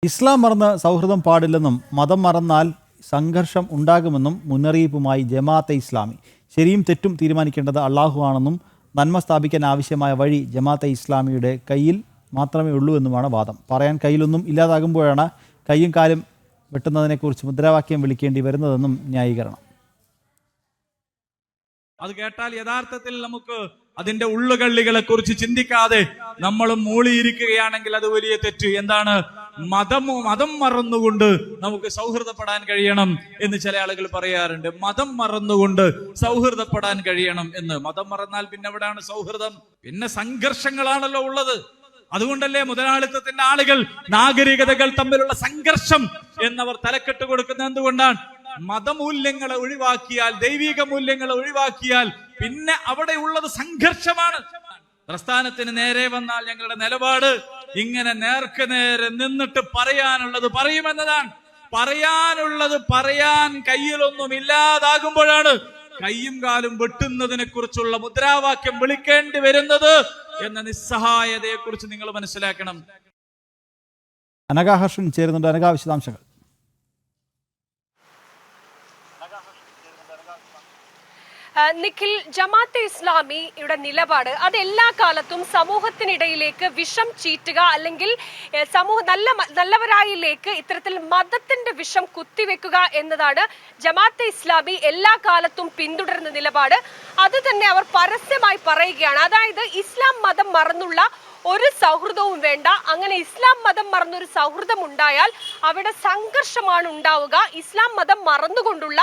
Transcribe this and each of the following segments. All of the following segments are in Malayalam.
ഇസ്ലാം മറന്ന് സൗഹൃദം പാടില്ലെന്നും മതം മറന്നാൽ സംഘർഷം ഉണ്ടാകുമെന്നും മുന്നറിയിപ്പുമായി ജമാഅത്തെ ഇസ്ലാമി. ശരിയും തെറ്റും തീരുമാനിക്കേണ്ടത് അള്ളാഹു ആണെന്നും നന്മ സ്ഥാപിക്കാൻ ആവശ്യമായ വഴി ജമാഅത്തെ ഇസ്ലാമിയുടെ കയ്യിൽ മാത്രമേ ഉള്ളൂ എന്നുമാണ് വാദം. പറയാൻ കയ്യിലൊന്നും ഇല്ലാതാകുമ്പോഴാണ് കയ്യും കാലും വെട്ടുന്നതിനെക്കുറിച്ച് മുദ്രാവാക്യം വിളിക്കേണ്ടി വരുന്നതെന്നും ന്യായീകരണം. അത് കേട്ടാൽ യഥാർത്ഥത്തിൽ നമുക്ക് അതിന്റെ ഉള്ളുകള്ളികളെ കുറിച്ച് ചിന്തിക്കാതെ നമ്മളും മൂളിയിരിക്കുകയാണെങ്കിൽ അത് വലിയ തെറ്റ്. എന്താണ് മതം മറന്നുകൊണ്ട് നമുക്ക് സൗഹൃദപ്പെടാൻ കഴിയണം എന്ന് ചില ആളുകൾ പറയാറുണ്ട്. മതം മറന്നുകൊണ്ട് സൗഹൃദപ്പെടാൻ കഴിയണം എന്ന്. മതം മറന്നാൽ പിന്നെ എവിടെയാണ് സൗഹൃദം? പിന്നെ സംഘർഷങ്ങളാണല്ലോ ഉള്ളത്. അതുകൊണ്ടല്ലേ മുതലാളിത്തത്തിന്റെ ആളുകൾ നാഗരികതകൾ തമ്മിലുള്ള സംഘർഷം എന്നവർ തലക്കെട്ട് കൊടുക്കുന്നത്. എന്തുകൊണ്ടാണ്? മതമൂല്യങ്ങളെ ഒഴിവാക്കിയാൽ, ദൈവിക മൂല്യങ്ങളെ ഒഴിവാക്കിയാൽ പിന്നെ അവിടെ ഉള്ളത് സംഘർഷമാണ്. പ്രസ്ഥാനത്തിന് നേരെ വന്നാൽ ഞങ്ങളുടെ നിലപാട് ഇങ്ങനെ നേർക്ക് നേരെ നിന്നിട്ട് പറയാനുള്ളത് പറയുമെന്നതാണ്. പറയാനുള്ളത് പറയാൻ കയ്യിലൊന്നും ഇല്ലാതാകുമ്പോഴാണ് കയ്യും കാലും വെട്ടുന്നതിനെ കുറിച്ചുള്ള മുദ്രാവാക്യം വിളിക്കേണ്ടി വരുന്നത് എന്ന നിസ്സഹായതയെ കുറിച്ച് നിങ്ങൾ മനസ്സിലാക്കണം. അനഘാഹർഷൻ ചേരുന്നുണ്ട്. അനഘ, വിശദാംശങ്ങൾ. നിഖിൽ, ജമാഅത്തെ ഇസ്ലാമിയുടെ നിലപാട് അത് എല്ലാ കാലത്തും സമൂഹത്തിനിടയിലേക്ക് വിഷം ചീറ്റുക, അല്ലെങ്കിൽ നല്ലവരായിലേക്ക് ഇത്തരത്തിൽ മതത്തിന്റെ വിഷം കുത്തിവെക്കുക എന്നതാണ് ജമാഅത്തെ ഇസ്ലാമി എല്ലാ കാലത്തും പിന്തുടരുന്ന നിലപാട്. അത് തന്നെ അവർ പരസ്യമായി പറയുകയാണ്. അതായത് ഇസ്ലാം മതം മറന്നുള്ള ഒരു സൗഹൃദവും വേണ്ട. അങ്ങനെ ഇസ്ലാം മതം മറന്നൊരു സൗഹൃദം ഉണ്ടായാൽ അവിടെ സംഘർഷമാണ് ഉണ്ടാവുക. ഇസ്ലാം മതം മറന്നുകൊണ്ടുള്ള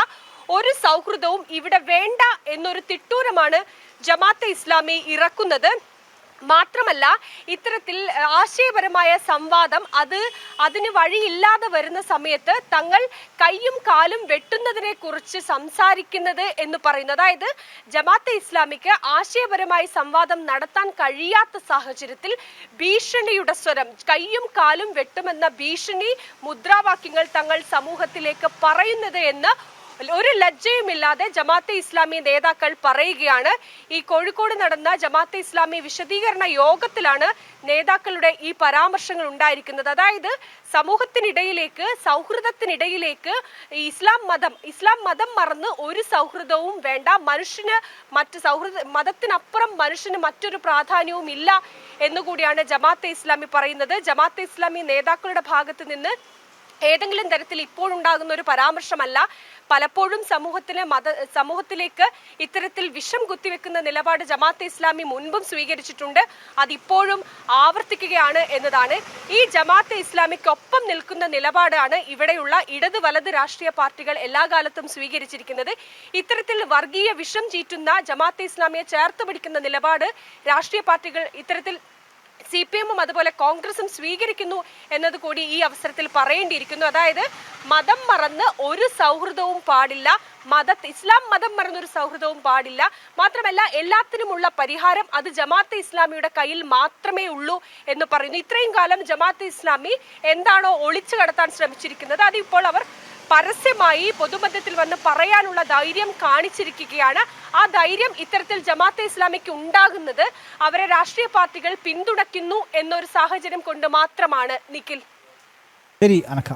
ഒരു സൗഹൃദവും ഇവിടെ വേണ്ട എന്നൊരു തിട്ടൂരമാണ് ജമാഅത്തെ ഇസ്ലാമി ഇറക്കുന്നത്. മാത്രമല്ല, ഇത്തരത്തിൽ ആശയപരമായ സംവാദം അതിന് വഴിയില്ലാതെ വരുന്ന സമയത്ത് തങ്ങൾ കയ്യും കാലും വെട്ടുന്നതിനെ കുറിച്ച് സംസാരിക്കുന്നത് എന്ന് പറയുന്നു. അതായത് ജമാഅത്തെ ഇസ്ലാമിക്ക് ആശയപരമായി സംവാദം നടത്താൻ കഴിയാത്ത സാഹചര്യത്തിൽ ഭീഷണിയുടെ സ്വരം, കയ്യും കാലും വെട്ടുമെന്ന ഭീഷണി മുദ്രാവാക്യങ്ങൾ തങ്ങൾ സമൂഹത്തിലേക്ക് പറയുന്നത് എന്ന് ഒരു ലജ്ജയുമില്ലാതെ ജമാഅത്തെ ഇസ്ലാമി നേതാക്കൾ പറയുകയാണ്. ഈ കോഴിക്കോട് നടന്ന ജമാഅത്തെ ഇസ്ലാമി വിശദീകരണ യോഗത്തിലാണ് നേതാക്കളുടെ ഈ പരാമർശങ്ങൾ ഉണ്ടായിരിക്കുന്നത്. അതായത് സമൂഹത്തിനിടയിലേക്ക്, സൗഹൃദത്തിനിടയിലേക്ക് ഇസ്ലാം മതം മറന്ന് ഒരു സൗഹൃദവും വേണ്ട. മനുഷ്യന് മതത്തിനപ്പുറം മനുഷ്യന് മറ്റൊരു പ്രാധാന്യവും ഇല്ല എന്നുകൂടിയാണ് ജമാഅത്തെ ഇസ്ലാമി പറയുന്നത്. ജമാഅത്തെ ഇസ്ലാമി നേതാക്കളുടെ ഭാഗത്ത് നിന്ന് ഏതെങ്കിലും തരത്തിൽ ഇപ്പോഴുണ്ടാകുന്ന ഒരു പരാമർശമല്ല. പലപ്പോഴും സമൂഹത്തിലേക്ക് ഇത്തരത്തിൽ വിഷം കുത്തിവെക്കുന്ന നിലപാട് ജമാഅത്തെ ഇസ്ലാമി മുൻപും സ്വീകരിച്ചിട്ടുണ്ട്. അതിപ്പോഴും ആവർത്തിക്കുകയാണ് എന്നതാണ്. ഈ ജമാഅത്തെ ഇസ്ലാമിക്കൊപ്പം നിൽക്കുന്ന നിലപാടാണ് ഇവിടെയുള്ള ഇടത് വലത് രാഷ്ട്രീയ പാർട്ടികൾ എല്ലാ കാലത്തും സ്വീകരിച്ചിരിക്കുന്നത്. ഇത്തരത്തിൽ വർഗീയ വിഷം ചീറ്റുന്ന ജമാഅത്തെ ഇസ്ലാമിയെ ചേർത്ത് പിടിക്കുന്ന നിലപാട് രാഷ്ട്രീയ പാർട്ടികൾ ഇത്തരത്തിൽ CPM-ഉം അതുപോലെ കോൺഗ്രസും സ്വീകരിക്കുന്നു എന്നത് കൂടി ഈ അവസരത്തിൽ പറയേണ്ടിയിരിക്കുന്നു. അതായത് മതം മറന്ന് ഒരു സൗഹൃദവും പാടില്ല, ഇസ്ലാം മതം മറന്നൊരു സൗഹൃദവും പാടില്ല. മാത്രമല്ല, എല്ലാത്തിനുമുള്ള പരിഹാരം അത് ജമാഅത്തെ ഇസ്ലാമിയുടെ കയ്യിൽ മാത്രമേ ഉള്ളൂ എന്ന് പറയുന്നു. ഇത്രയും കാലം ജമാഅത്തെ ഇസ്ലാമി എന്താണോ ഒളിച്ചു കടത്താൻ ശ്രമിച്ചിരിക്കുന്നത് അത് ഇപ്പോൾ അവർ പരസ്യമായി പൊതുമധ്യത്തിൽ വന്ന് പറയാനുള്ള ധൈര്യം കാണിച്ചിരിക്കുകയാണ്. ആ ധൈര്യം ഇത്തരത്തിൽ ജമാഅത്തെ ഇസ്ലാമിക്ക് ഉണ്ടാകുന്നത് അവരെ രാഷ്ട്രീയ പാർട്ടികൾ പിന്തുണയ്ക്കുന്നു എന്നൊരു സാഹചര്യം കൊണ്ട് മാത്രമാണ്. നിഖിൽ, ശരി അനഘ.